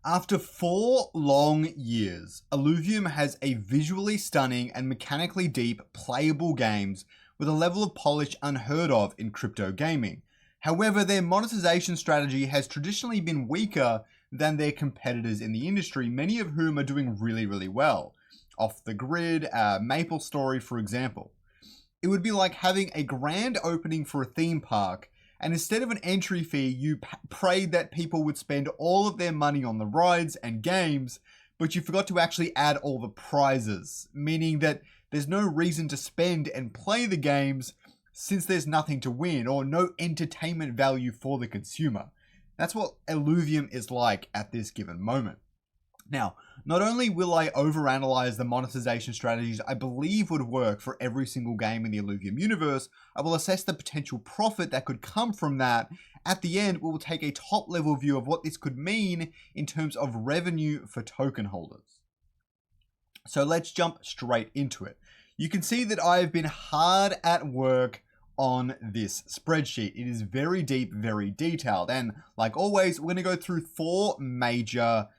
After 4 long years, Illuvium has a visually stunning and mechanically deep playable games with a level of polish unheard of in crypto gaming. However, their monetization strategy has traditionally been weaker than their competitors in the industry, many of whom are doing really well. Off the Grid, MapleStory, for example. It would be like having a grand opening for a theme park, and instead of an entry fee, you prayed that people would spend all of their money on the rides and games, but you forgot to actually add all the prizes, meaning that there's no reason to spend and play the games since there's nothing to win or no entertainment value for the consumer. That's what Illuvium is like at this given moment. Now, not only will I overanalyze the monetization strategies I believe would work for every single game in the Illuvium universe, I will assess the potential profit that could come from that. At the end, we will take a top level view of what this could mean in terms of revenue for token holders. So let's jump straight into it. You can see that I have been hard at work on this spreadsheet. It is very deep, very detailed. And like always, we're going to go through 4 major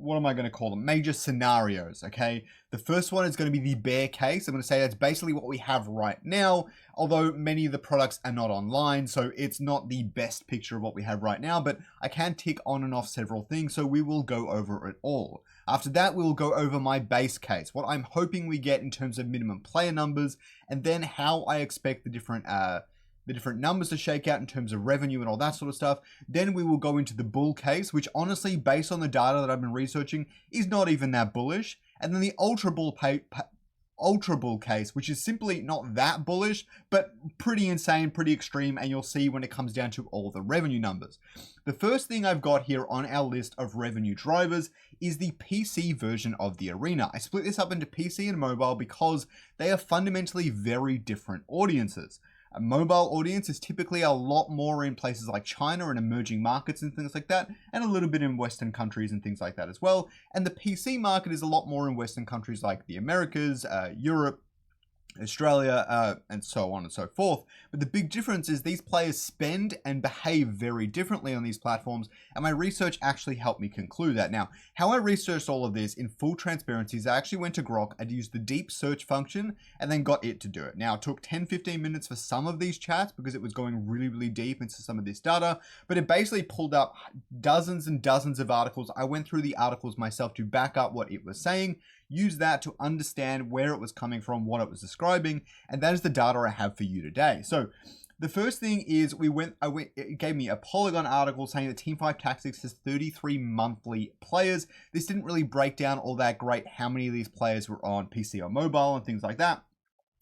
major scenarios, okay? The first one is going to be the bear case. I'm going to say that's basically what we have right now, although many of the products are not online, so it's not the best picture of what we have right now, but I can tick on and off several things, so we will go over it all. After that, we will go over my base case, what I'm hoping we get in terms of minimum player numbers, and then how I expect the different numbers to shake out in terms of revenue and all that sort of stuff. Then we will go into the bull case, which honestly, based on the data that I've been researching, is not even that bullish. And then the ultra bull case, which is simply not that bullish, but pretty insane, pretty extreme, and you'll see when it comes down to all the revenue numbers. The first thing I've got here on our list of revenue drivers is the PC version of the arena. I split this up into PC and mobile because they are fundamentally very different audiences. A mobile audience is typically a lot more in places like China and emerging markets and things like that, and a little bit in Western countries and things like that as well. And the PC market is a lot more in Western countries like the Americas, Europe, Australia, and so on and so forth. But the big difference is these players spend and behave very differently on these platforms, and my research actually helped me conclude that. Now, how I researched all of this in full transparency is I actually went to Grok and used the deep search function and then got it to do it. Now, it took 10-15 minutes for some of these chats because it was going really deep into some of this data, but it basically pulled up dozens and dozens of articles. I went through the articles myself to back up what it was saying, use that to understand where it was coming from, what it was describing, and that is the data I have for you today. So the first thing is it gave me a Polygon article saying that Teamfight Tactics has 33 monthly players. This didn't really break down all that great how many of these players were on PC or mobile and things like that.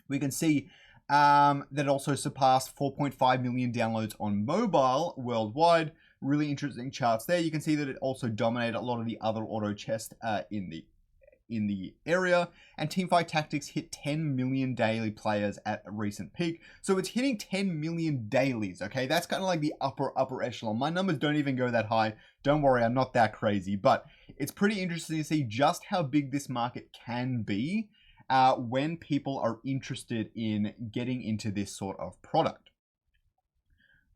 We can see that it also surpassed 4.5 million downloads on mobile worldwide. Really interesting charts there. You can see that it also dominated a lot of the other auto chest in the area, and Teamfight Tactics hit 10 million daily players at a recent peak. So it's hitting 10 million dailies, okay? That's kind of like the upper echelon. My numbers don't even go that high. Don't worry, I'm not that crazy, but it's pretty interesting to see just how big this market can be when people are interested in getting into this sort of product.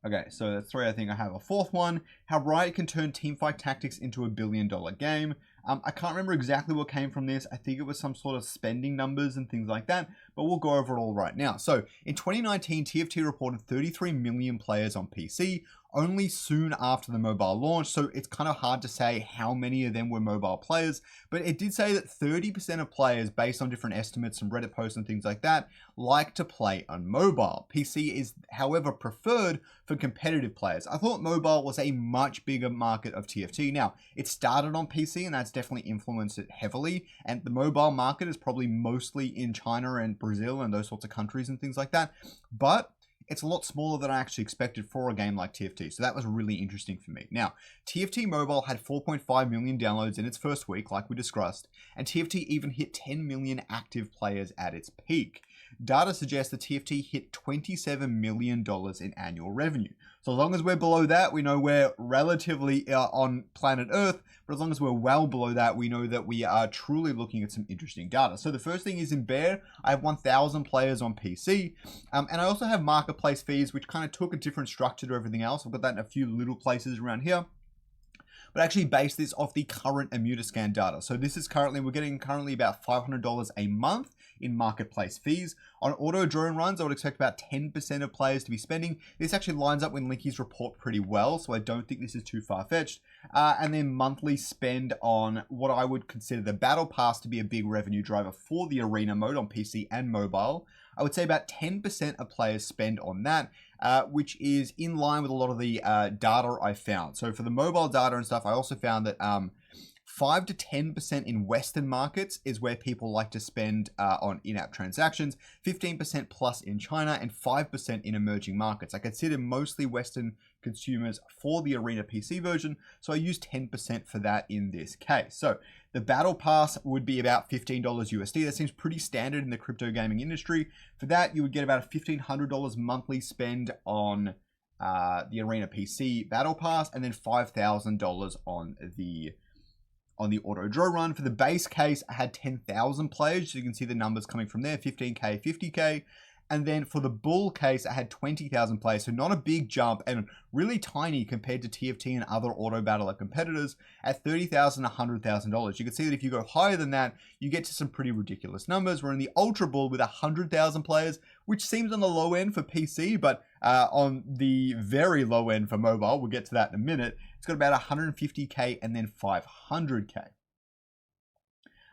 Okay, so that's 3. I think I have a 4th one. How Riot can turn Teamfight Tactics into a $1 billion game. I can't remember exactly what came from this. I think it was some sort of spending numbers and things like that, but we'll go over it all right now. So in 2019, TFT reported 33 million players on PC, only soon after the mobile launch, so it's kind of hard to say how many of them were mobile players, but it did say that 30% of players, based on different estimates and Reddit posts and things like that, like to play on mobile. PC is, however, preferred for competitive players. I thought mobile was a much bigger market of TFT. Now, it started on PC, and that's definitely influenced it heavily, and the mobile market is probably mostly in China and Brazil and those sorts of countries and things like that, but it's a lot smaller than I actually expected for a game like TFT. So that was really interesting for me. Now, TFT Mobile had 4.5 million downloads in its first week, like we discussed, and TFT even hit 10 million active players at its peak. Data suggests that TFT hit $27 million in annual revenue. So as long as we're below that, we know we're relatively on planet Earth, but as long as we're well below that, we know that we are truly looking at some interesting data. So the first thing is in Bear, I have 1,000 players on PC, and I also have marketplace fees, which kind of took a different structure to everything else. I've got that in a few little places around here. but actually base this off the current Immunoscan data. So this is we're getting currently about $500 a month in marketplace fees. On auto drone runs, I would expect about 10% of players to be spending. This actually lines up with Linky's report pretty well, so I don't think this is too far-fetched. And then monthly spend on what I would consider the Battle Pass to be a big revenue driver for the Arena mode on PC and mobile. I would say about 10% of players spend on that, which is in line with a lot of the data I found. So for the mobile data and stuff, I also found that 5 to 10% in Western markets is where people like to spend on in-app transactions, 15% plus in China, and 5% in emerging markets. I consider mostly Western consumers for the Arena PC version, so I use 10% for that in this case. So the Battle Pass would be about $15 USD. That seems pretty standard in the crypto gaming industry. For that, you would get about a $1,500 monthly spend on the Arena PC Battle Pass, and then $5,000 on the auto draw run. For the base case, I had 10,000 players, so you can see the numbers coming from there, 15K, 50K. And then for the bull case, I had 20,000 players, so not a big jump and really tiny compared to TFT and other auto battler competitors at $30,000, $100,000. You can see that if you go higher than that, you get to some pretty ridiculous numbers. We're in the ultra bull with 100,000 players, which seems on the low end for PC, but on the very low end for mobile. We'll get to that in a minute. It's got about 150K and then 500K.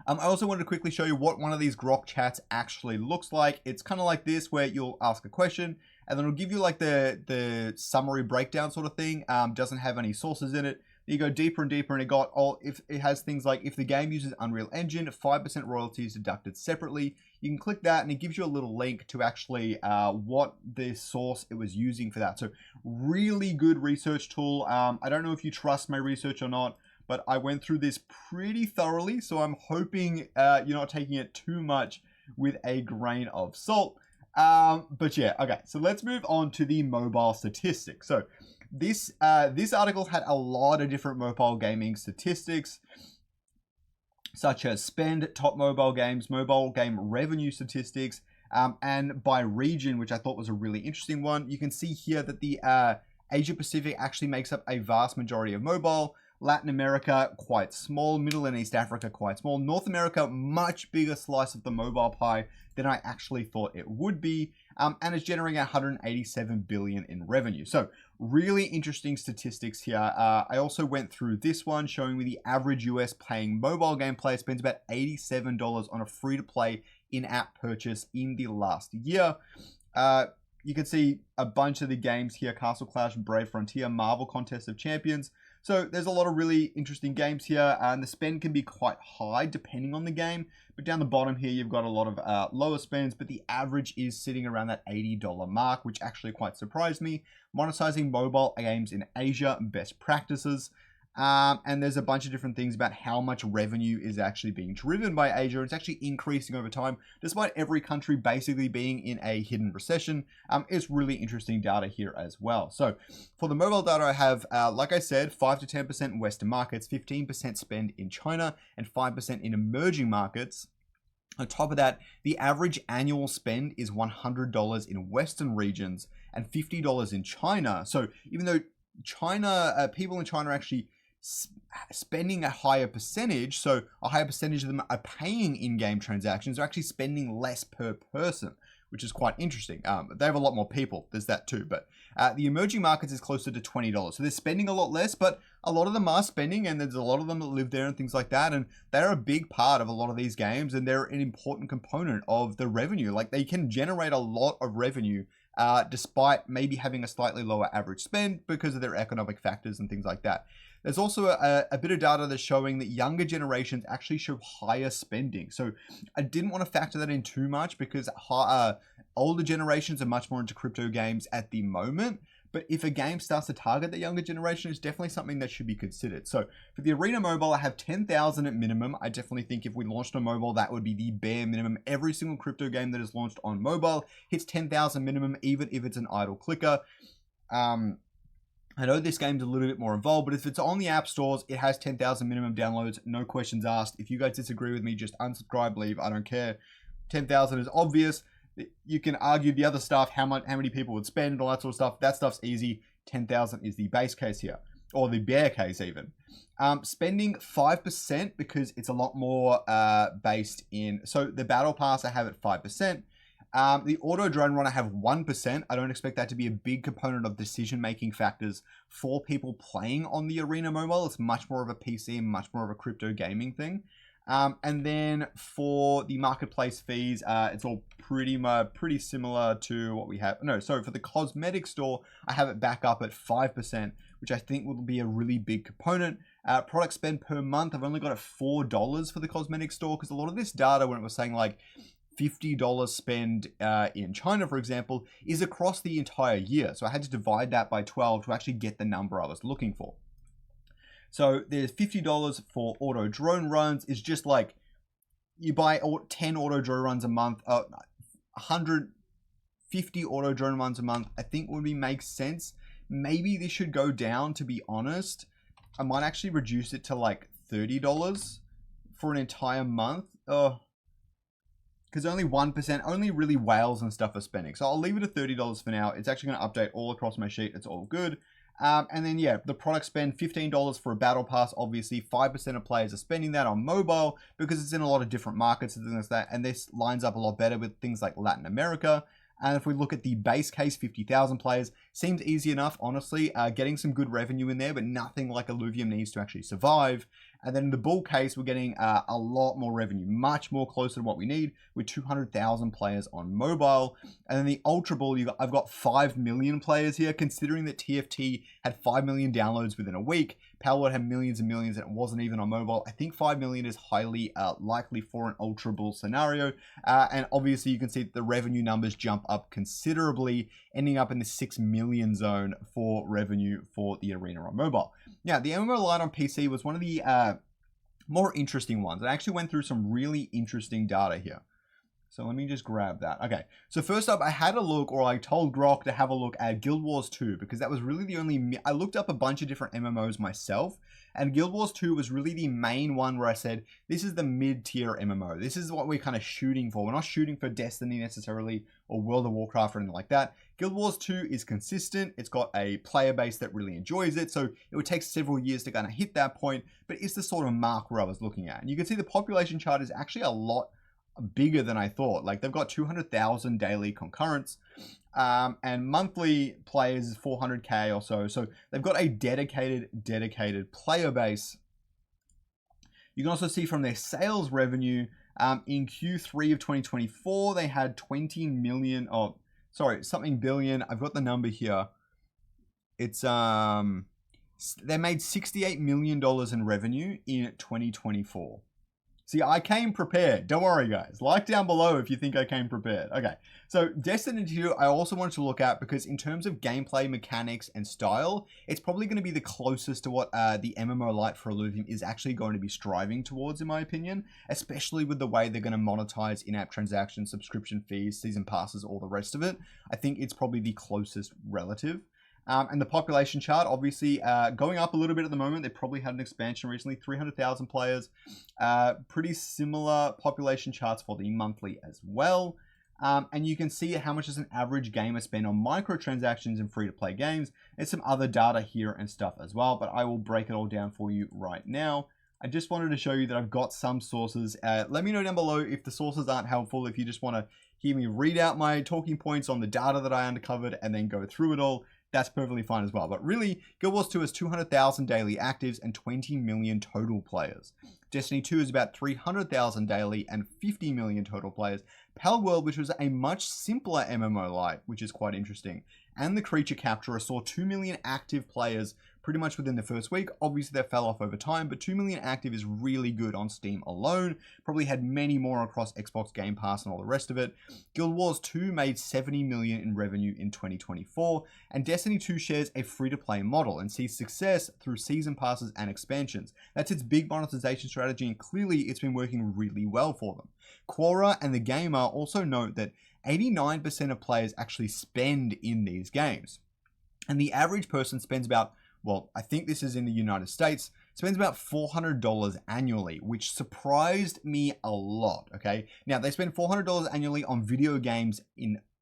I also wanted to quickly show you what one of these Grok chats actually looks like. It's kind of like this, where you'll ask a question and then it'll give you like the summary breakdown sort of thing. Doesn't have any sources in it. You go deeper and deeper, and it has things like, if the game uses Unreal Engine, 5% royalty is deducted separately. You can click that and it gives you a little link to actually what the source it was using for that. So really good research tool. I don't know if you trust my research or not, but I went through this pretty thoroughly, so I'm hoping you're not taking it too much with a grain of salt. But yeah, okay, so let's move on to the mobile statistics. So this article had a lot of different mobile gaming statistics, such as spend, top mobile games, mobile game revenue statistics, and by region, which I thought was a really interesting one. You can see here that the Asia Pacific actually makes up a vast majority of mobile. Latin America, quite small. Middle and East Africa, quite small. North America, much bigger slice of the mobile pie than I actually thought it would be. And it's generating 187 billion in revenue. So really interesting statistics here. I also went through this one showing me the average US playing mobile game player spends about $87 on a free-to-play in-app purchase in the last year. You can see a bunch of the games here: Castle Clash, Brave Frontier, Marvel Contest of Champions. So there's a lot of really interesting games here, and the spend can be quite high depending on the game. But down the bottom here, you've got a lot of lower spends, but the average is sitting around that $80 mark, which actually quite surprised me. Monetizing mobile games in Asia, best practices. And there's a bunch of different things about how much revenue is actually being driven by Asia. It's actually increasing over time, despite every country basically being in a hidden recession. It's really interesting data here as well. So for the mobile data, I have, like I said, 5 to 10% in Western markets, 15% spend in China, and 5% in emerging markets. On top of that, the average annual spend is $100 in Western regions and $50 in China. So even though China, people in China are actually spending a higher percentage, so a higher percentage of them are paying in-game transactions, they're actually spending less per person, which is quite interesting. They have a lot more people, there's that too, but the emerging markets is closer to $20. So they're spending a lot less, but a lot of them are spending, and there's a lot of them that live there and things like that, and they're a big part of a lot of these games, and they're an important component of the revenue. Like, they can generate a lot of revenue despite maybe having a slightly lower average spend because of their economic factors and things like that. There's also a bit of data that's showing that younger generations actually show higher spending. So I didn't want to factor that in too much because older generations are much more into crypto games at the moment. But if a game starts to target the younger generation, it's definitely something that should be considered. So for the Arena Mobile, I have 10,000 at minimum. I definitely think if we launched on mobile, that would be the bare minimum. Every single crypto game that is launched on mobile hits 10,000 minimum, even if it's an idle clicker. I know this game's a little bit more involved, but if it's on the app stores, it has 10,000 minimum downloads, no questions asked. If you guys disagree with me, just unsubscribe, leave, I don't care. 10,000 is obvious. You can argue the other stuff, how many people would spend, all that sort of stuff. That stuff's easy. 10,000 is the base case here. or the bear case even. Spending 5% because it's a lot more based in, so the battle pass I have at 5%. The auto drone run I have 1%. I don't expect that to be a big component of decision-making factors for people playing on the Arena mobile. It's much more of a PC and much more of a crypto gaming thing. And then for the marketplace fees, it's all pretty similar to what we have. No, so for the cosmetic store, I have it back up at 5%, which I think will be a really big component. Product spend per month, I've only got it $4 for the cosmetic store, because a lot of this data, when it was saying like $50 spend in China, for example, is across the entire year. So I had to divide that by 12 to actually get the number I was looking for. So there's $50 for auto drone runs. It's just like you buy 10 auto drone runs a month, 150 auto drone runs a month, I think would make sense. Maybe this should go down, to be honest. I might actually reduce it to like $30 for an entire month. Because only 1%, only really whales and stuff are spending. So I'll leave it at $30 for now. It's actually going to update all across my sheet. It's all good. And then, yeah, the product spend, $15 for a battle pass. Obviously, 5% of players are spending that on mobile because it's in a lot of different markets and things like that. And this lines up a lot better with things like Latin America. And if we look at the base case, 50,000 players, seems easy enough, honestly. Getting some good revenue in there, but nothing like Illuvium needs to actually survive. And then in the bull case, we're getting a lot more revenue, much more closer to what we need, with 200,000 players on mobile. And then the ultra bull, I've got 5 million players here, considering that TFT had 5 million downloads within a week. Palworld had millions and millions, and it wasn't even on mobile. I think 5 million is highly likely for an ultra bull scenario. And obviously, you can see that the revenue numbers jump up considerably, ending up in the 6 million zone for revenue for the Arena on mobile. Now, the MMO Lite on PC was one of the more interesting ones. I actually went through some really interesting data here. So let me just grab that. Okay, so first up, I had a look, or I told Grok to have a look at Guild Wars 2, because that was really the only... I looked up a bunch of different MMOs myself, and Guild Wars 2 was really the main one where I said, this is the mid-tier MMO. This is what we're kind of shooting for. We're not shooting for Destiny necessarily, or World of Warcraft or anything like that. Guild Wars 2 is consistent. It's got a player base that really enjoys it, so it would take several years to kind of hit that point, but it's the sort of mark where I was looking at. And you can see the population chart is actually a lot bigger than I thought. Like, they've got 200,000 daily concurrents, and monthly players is 400k or so. So they've got a dedicated player base. You can also see from their sales revenue, in Q3 of 2024, they had 20 million, oh, sorry, something billion. I've got the number here. It's, they made $68 million in revenue in 2024. See, I came prepared. Don't worry, guys. Like down below if you think I came prepared. Okay, so Destiny 2, I also wanted to look at because in terms of gameplay mechanics and style, it's probably going to be the closest to what the MMO Lite for Illuvium is actually going to be striving towards, in my opinion, especially with the way they're going to monetize in-app transactions, subscription fees, season passes, all the rest of it. I think it's probably the closest relative. And the population chart, obviously, going up a little bit at the moment. They probably had an expansion recently, 300,000 players. Pretty similar population charts for the monthly as well. And you can see how much does an average gamer spend on microtransactions and free-to-play games. There's some other data here and stuff as well, but I will break it all down for you right now. I just wanted to show you that I've got some sources. Let me know down below if the sources aren't helpful, if you just want to hear me read out my talking points on the data that I uncovered and then go through it all. That's perfectly fine as well. But really, Guild Wars 2 has 200,000 daily actives and 20 million total players. Destiny 2 is about 300,000 daily and 50 million total players. Palworld, which was a much simpler MMO Lite, which is quite interesting, and the Creature Capturer saw 2 million active players pretty much within the first week. Obviously, that fell off over time, but 2 million active is really good on Steam alone. Probably had many more across Xbox Game Pass and all the rest of it. Guild Wars 2 made 70 million in revenue in 2024, and Destiny 2 shares a free-to-play model and sees success through season passes and expansions. That's its big monetization strategy, and clearly it's been working really well for them. Quora and The Gamer also note that 89% of players actually spend in these games, and the average person spends about, well, I think this is in the United States, spends about $400 annually, which surprised me a lot, okay? Now, they spend $400 annually on video games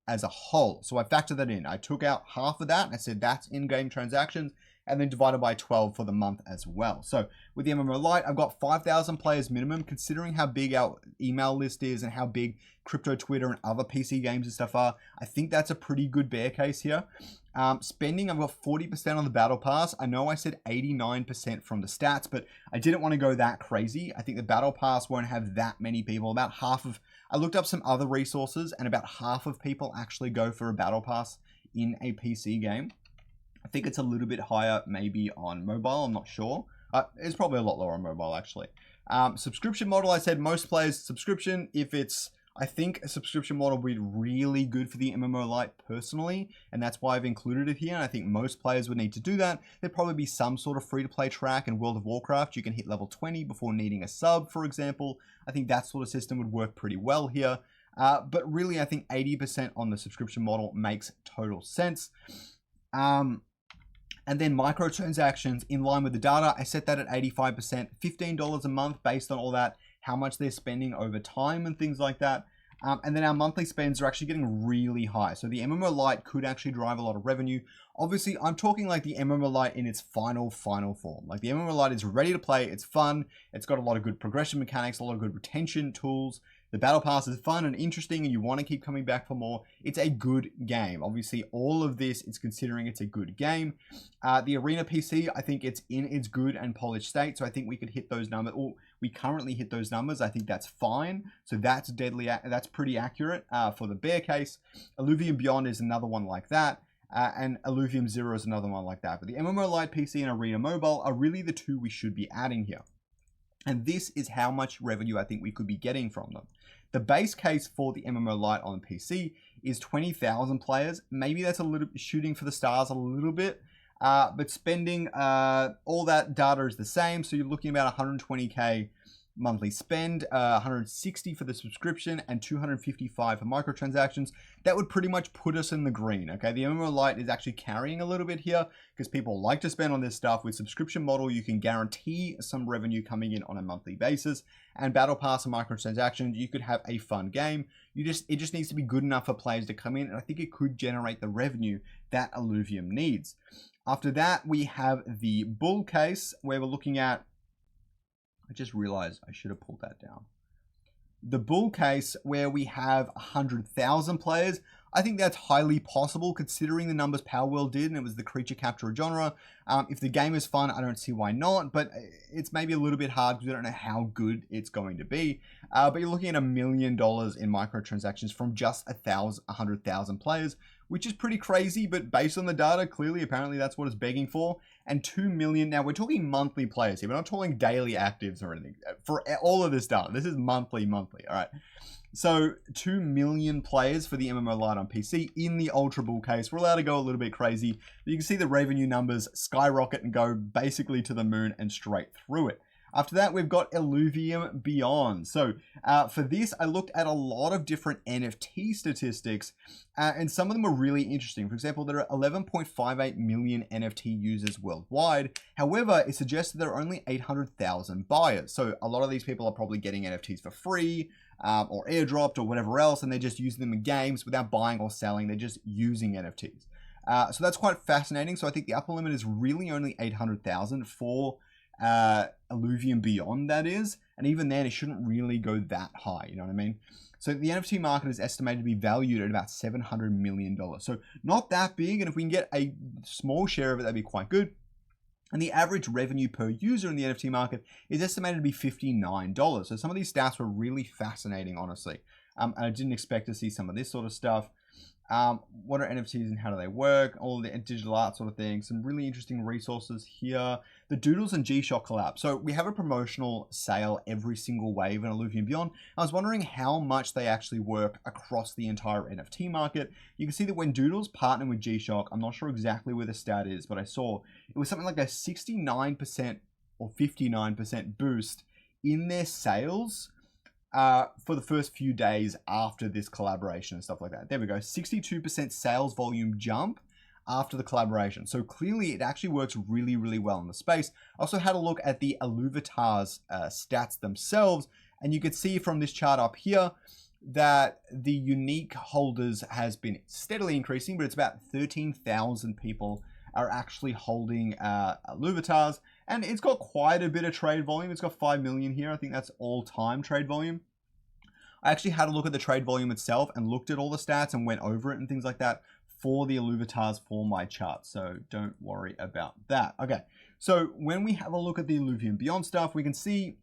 as a whole, so I factored that in. I took out half of that, and I said that's in-game transactions, and then divided by 12 for the month as well. So with the MMO Lite, I've got 5,000 players minimum, considering how big our email list is and how big crypto Twitter and other PC games and stuff are. I think that's a pretty good bear case here. Spending, I've got 40% on the battle pass. I know I said 89% from the stats, but I didn't want to go that crazy. I think the battle pass won't have that many people. About half of, I looked up some other resources, and about half of people actually go for a battle pass in a PC game. I think it's a little bit higher maybe on mobile, I'm not sure. It's probably a lot lower on mobile actually. Subscription model, I said most players subscription. If it's, I think a subscription model would be really good for the MMO Lite personally, and that's why I've included it here. And I think most players would need to do that. There'd probably be some sort of free-to-play track in World of Warcraft. You can hit level 20 before needing a sub, for example. I think that sort of system would work pretty well here. But really, I think 80% on the subscription model makes total sense. And then microtransactions in line with the data, I set that at 85%, $15 a month based on all that, how much they're spending over time and things like that. And then our monthly spends are actually getting really high. So the MMO Lite could actually drive a lot of revenue. Obviously, I'm talking like the MMO Lite in its final form. Like the MMO Lite is ready to play, it's fun, it's got a lot of good progression mechanics, a lot of good retention tools. The battle pass is fun and interesting and you want to keep coming back for more. It's a good game. Obviously, all of this is considering it's a good game. The Arena PC, I think it's in its good and polished state. So I think we could hit those numbers. Or we currently hit those numbers. I think that's fine. So that's that's pretty accurate for the bear case. Illuvium Beyond is another one like that. And Illuvium Zero is another one like that. But the MMO Lite PC and Arena Mobile are really the two we should be adding here. And this is how much revenue I think we could be getting from them. The base case for the MMO Lite on PC is 20,000 players. Maybe that's a little shooting for the stars a little bit, but spending all that data is the same. So you're looking about 120K monthly spend, 160 for the subscription, and 255 for microtransactions. That would pretty much put us in the green. Okay, the MMO Lite is actually carrying a little bit here because people like to spend on this stuff. With subscription model, you can guarantee some revenue coming in on a monthly basis. And battle pass and microtransactions, you could have a fun game. It just needs to be good enough for players to come in, and I think it could generate the revenue that Illuvium needs. After that, we have the bull case where we're looking at, I just realized I should have pulled that down. The bull case where we have 100,000 players. I think that's highly possible considering the numbers Power World did, and it was the creature capture genre. If the game is fun, I don't see why not, but it's maybe a little bit hard because we don't know how good it's going to be. But you're looking at $1 million in microtransactions from just 100,000 players, which is pretty crazy, but based on the data, clearly, apparently that's what it's begging for. And 2 million, now we're talking monthly players here. We're not talking daily actives or anything. For all of this data, this is monthly, all right? So 2 million players for the MMO Lite on PC in the Ultra Bull case. We're allowed to go a little bit crazy. But you can see the revenue numbers skyrocket and go basically to the moon and straight through it. After that, we've got Illuvium Beyond. So for this, I looked at a lot of different NFT statistics, and some of them are really interesting. For example, there are 11.58 million NFT users worldwide. However, it suggests that there are only 800,000 buyers. So a lot of these people are probably getting NFTs for free, or airdropped or whatever else, and they're just using them in games without buying or selling. They're just using NFTs. So that's quite fascinating. So I think the upper limit is really only 800,000 for Illuvium Beyond, that is, and even then it shouldn't really go that high, you know what I mean? So the NFT market is estimated to be valued at about $700 million, so not that big, and if we can get a small share of it, that'd be quite good. And the average revenue per user in the NFT market is estimated to be $59. So some of these stats were really fascinating, honestly, and I didn't expect to see some of this sort of stuff. What are NFTs and how do they work? All the digital art sort of thing. Some really interesting resources here. The Doodles and G-Shock collab. So we have a promotional sale every single wave in Illuvium Beyond. I was wondering how much they actually work across the entire NFT market. You can see that when Doodles partner with G-Shock, I'm not sure exactly where the stat is, but I saw it was something like a 69% or 59% boost in their sales for the first few days after this collaboration and stuff like that. There we go. 62% sales volume jump after the collaboration. So clearly it actually works really, really well in the space. I also had a look at the Illuvitar's stats themselves, and you could see from this chart up here that the unique holders has been steadily increasing, but it's about 13,000 people are actually holding Illuvitas, and it's got quite a bit of trade volume. It's got 5 million here. I think that's all-time trade volume. I actually had a look at the trade volume itself and looked at all the stats and went over it and things like that for the Illuvitas for my chart, so don't worry about that. Okay, so when we have a look at the Illuvium Beyond stuff, we can see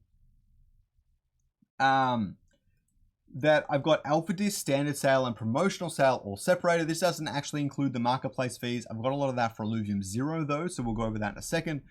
that I've got Alpha Disc, Standard Sale, and Promotional Sale all separated. This doesn't actually include the marketplace fees. I've got a lot of that for Illuvium 0 though, so we'll go over that in a second.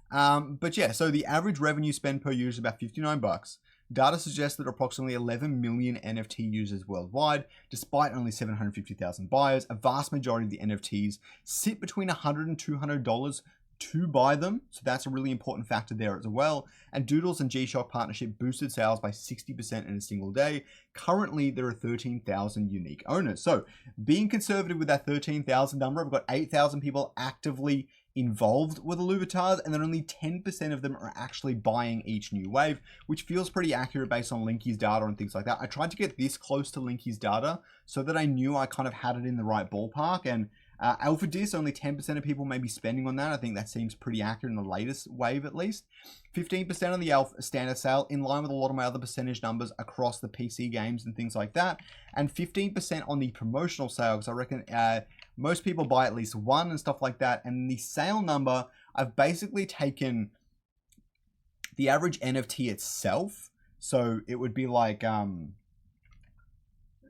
But yeah, so the average revenue spend per user is about $59. Data suggests that approximately 11 million NFT users worldwide, despite only 750,000 buyers. A vast majority of the NFTs sit between $100 and $200 to buy them, so that's a really important factor there as well. And Doodles and G-Shock partnership boosted sales by 60% in a single day. Currently, there are 13,000 unique owners. So being conservative with that 13,000 number, I've got 8,000 people actively involved with Illuvitas, and then only 10% of them are actually buying each new wave, which feels pretty accurate based on Linky's data and things like that. I tried to get this close to Linky's data so that I knew I kind of had it in the right ballpark, and Alpha Disc, only 10% of people may be spending on that. I think that seems pretty accurate in the latest wave at least. 15% on the Alpha Standard Sale, in line with a lot of my other percentage numbers across the PC games and things like that. And 15% on the promotional sale, because I reckon most people buy at least one and stuff like that. And the sale number, I've basically taken the average NFT itself. So it would be like...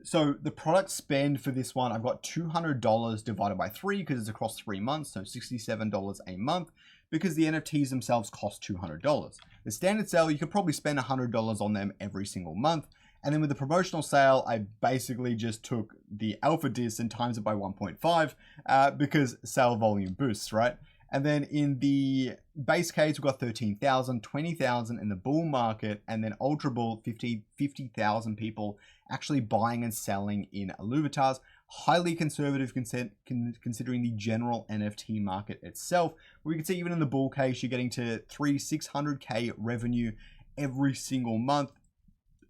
So the product spend for this one, I've got $200 divided by 3 because it's across 3 months, so $67 a month, because the NFTs themselves cost $200. The standard sale, you could probably spend $100 on them every single month. And then with the promotional sale, I basically just took the Alpha Disc and times it by 1.5 because sale volume boosts, right? And then in the base case, we've got 13,000, 20,000 in the bull market, and then ultra bull, 50,000 people actually buying and selling in Illuvitas. Highly conservative considering the general NFT market itself. We can see even in the bull case, you're getting to 600K revenue every single month.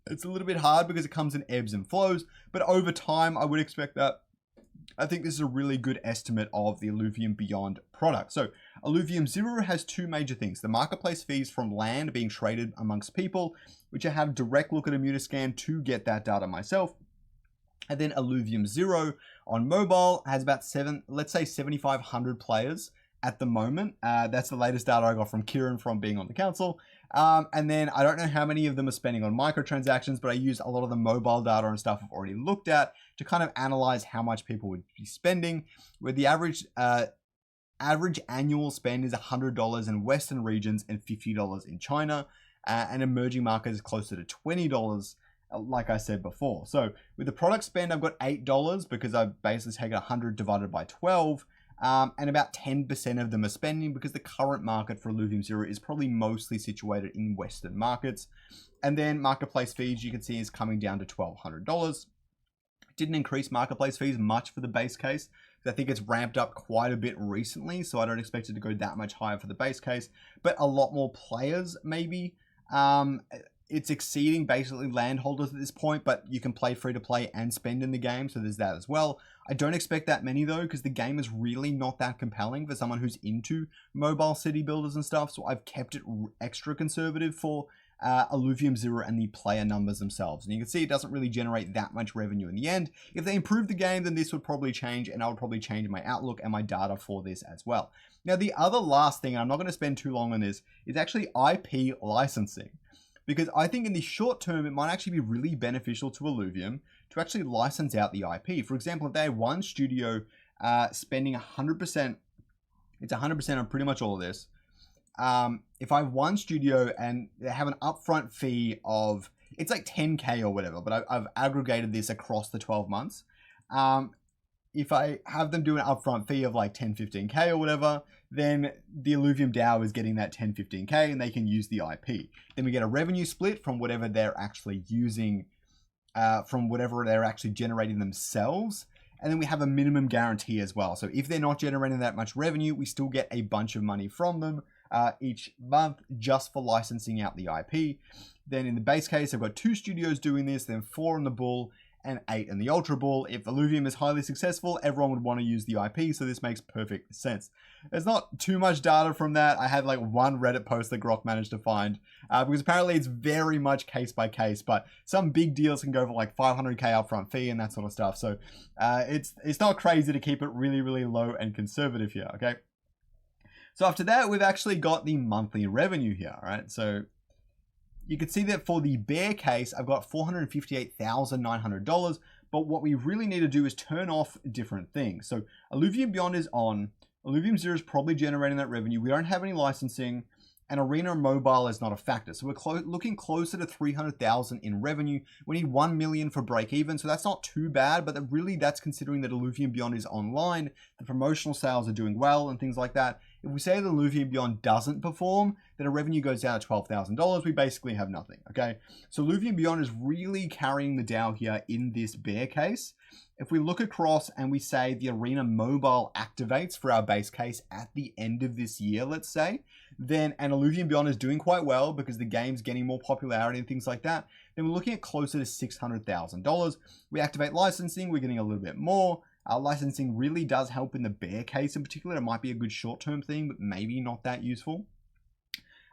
It's a little bit hard because it comes in ebbs and flows, but over time, I would expect that. I think this is a really good estimate of the Illuvium Beyond product. So Illuvium 0 has two major things: the marketplace fees from land being traded amongst people, which I had a direct look at Immunoscan to get that data myself. And then Illuvium 0 on mobile has about 7,500 players at the moment. That's the latest data I got from Kieran from being on the council. And then I don't know how many of them are spending on microtransactions, but I used a lot of the mobile data and stuff I've already looked at to kind of analyze how much people would be spending, where the average annual spend is $100 in Western regions and $50 in China, and emerging markets is closer to $20, like I said before. So with the product spend, I've got $8 because I've basically taken 100 divided by 12. And about 10% of them are spending because the current market for Illuvium 0 is probably mostly situated in Western markets. And then marketplace fees, you can see, is coming down to $1,200. Didn't increase marketplace fees much for the base case. I think it's ramped up quite a bit recently, so I don't expect it to go that much higher for the base case. But a lot more players, maybe. It's exceeding basically landholders at this point, but you can play free to play and spend in the game, so there's that as well. I don't expect that many though, because the game is really not that compelling for someone who's into mobile city builders and stuff, so I've kept it extra conservative for Illuvium 0 and the player numbers themselves. And you can see it doesn't really generate that much revenue in the end. If they improve the game, then this would probably change, and I would probably change my outlook and my data for this as well. Now, the other last thing, and I'm not going to spend too long on this, is actually IP licensing. Because I think in the short term, it might actually be really beneficial to Illuvium to actually license out the IP. For example, if they have one studio spending 100%, it's 100% on pretty much all of this. If I have one studio and they have an upfront fee of, it's like 10K or whatever, but I've aggregated this across the 12 months. If I have them do an upfront fee of like 10, 15K or whatever, then the Illuvium DAO is getting that 10, 15K and they can use the IP. Then we get a revenue split from whatever they're actually using, from whatever they're actually generating themselves. And then we have a minimum guarantee as well. So if they're not generating that much revenue, we still get a bunch of money from them each month just for licensing out the IP. Then in the base case, I've got 2 studios doing this, then 4 on the bull, and 8 in the Ultra Ball. If Illuvium is highly successful, everyone would want to use the IP, so this makes perfect sense. There's not too much data from that. I had like one Reddit post that Grok managed to find, because apparently it's very much case by case, but some big deals can go for like 500k upfront fee and that sort of stuff. So it's not crazy to keep it really, really low and conservative here, okay? So after that, we've actually got the monthly revenue here, right? So you can see that for the bear case, I've got $458,900, but what we really need to do is turn off different things. So Illuvium Beyond is on, Illuvium Zero is probably generating that revenue. We don't have any licensing, and Arena Mobile is not a factor. So we're looking closer to 300,000 in revenue. We need 1 million for break even, so that's not too bad, but that's considering that Illuvium Beyond is online, the promotional sales are doing well and things like that. If we say the Illuvium Beyond doesn't perform, then our revenue goes down to $12,000. We basically have nothing, okay? So Illuvium Beyond is really carrying the Dow here in this bear case. If we look across and we say the Arena Mobile activates for our base case at the end of this year, let's say, then, and Illuvium Beyond is doing quite well because the game's getting more popularity and things like that, then we're looking at closer to $600,000. We activate licensing, we're getting a little bit more. Our licensing really does help in the bear case in particular. It might be a good short-term thing, but maybe not that useful.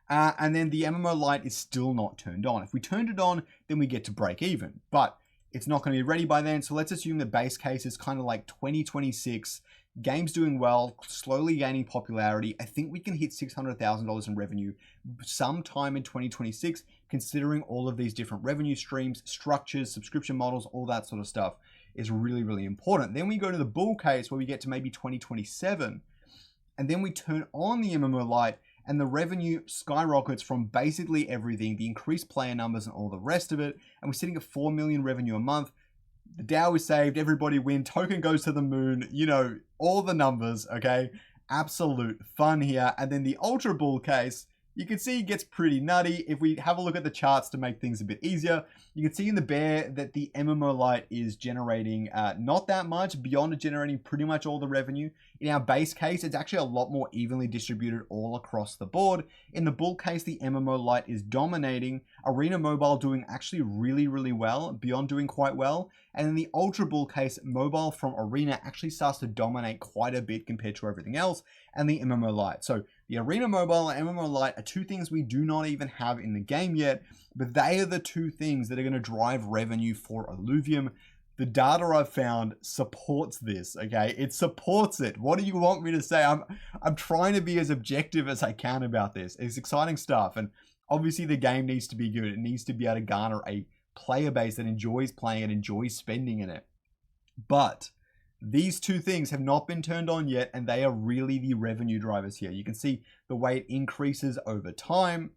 And then the MMO Lite is still not turned on. If we turned it on, then we get to break even, but it's not going to be ready by then. So let's assume the base case is kind of like 2026. Game's doing well, slowly gaining popularity. I think we can hit $600,000 in revenue sometime in 2026, considering all of these different revenue streams, structures, subscription models, all that sort of stuff is really, really important. Then we go to the bull case where we get to maybe 2027, and then we turn on the MMO Lite and the revenue skyrockets from basically everything, the increased player numbers and all the rest of it, and we're sitting at 4 million revenue a month. The Dow is saved, everybody win, token goes to the moon, you know, all the numbers, okay? Absolute fun here. And then the Ultra Bull case, you can see it gets pretty nutty. If we have a look at the charts to make things a bit easier, you can see in the bear that the MMO Lite is generating not that much, beyond generating pretty much all the revenue. In our base case, it's actually a lot more evenly distributed all across the board. In the bull case, the MMO Lite is dominating. Arena Mobile doing actually really, really well, beyond doing quite well. And in the Ultra Bull case, mobile from Arena actually starts to dominate quite a bit compared to everything else, and the MMO Lite. So the Arena Mobile and MMO Lite are two things we do not even have in the game yet, but they are the two things that are going to drive revenue for Illuvium. The data I've found supports this, okay? It supports it. What do you want me to say? I'm trying to be as objective as I can about this. It's exciting stuff, and obviously the game needs to be good. It needs to be able to garner a player base that enjoys playing and enjoys spending in it. But these two things have not been turned on yet, and they are really the revenue drivers here. You can see the way it increases over time.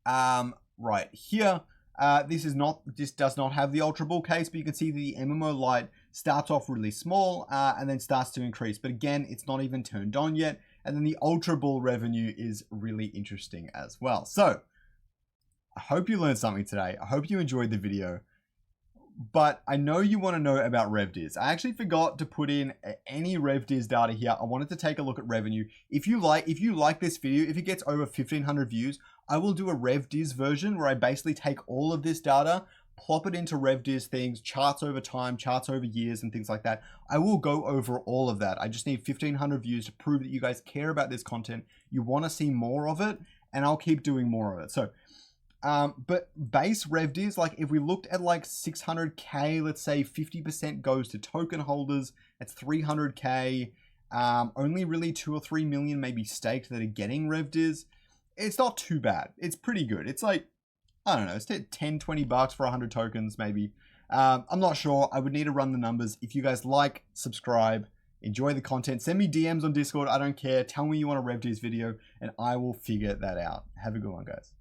Right here, this does not have the Ultra Bull case, but you can see the MMO Lite starts off really small and then starts to increase. But again, it's not even turned on yet. And then the Ultra Bull revenue is really interesting as well. So I hope you learned something today. I hope you enjoyed the video. But I know you want to know about RevDiz. I actually forgot to put in any RevDiz data here. I wanted to take a look at revenue. If you like this video, if it gets over 1,500 views, I will do a RevDiz version where I basically take all of this data, plop it into RevDiz things, charts over time, charts over years, and things like that. I will go over all of that. I just need 1,500 views to prove that you guys care about this content. You want to see more of it, and I'll keep doing more of it. So, but base RevDiz, like if we looked at like 600K, let's say 50% goes to token holders, that's 300K, only really 2 or 3 million maybe staked that are getting RevDiz. It's not too bad. It's pretty good. It's like, I don't know, it's 10, 20 bucks for 100 tokens maybe. I'm not sure. I would need to run the numbers. If you guys like, subscribe, enjoy the content, send me DMs on Discord. I don't care. Tell me you want a RevDiz video and I will figure that out. Have a good one, guys.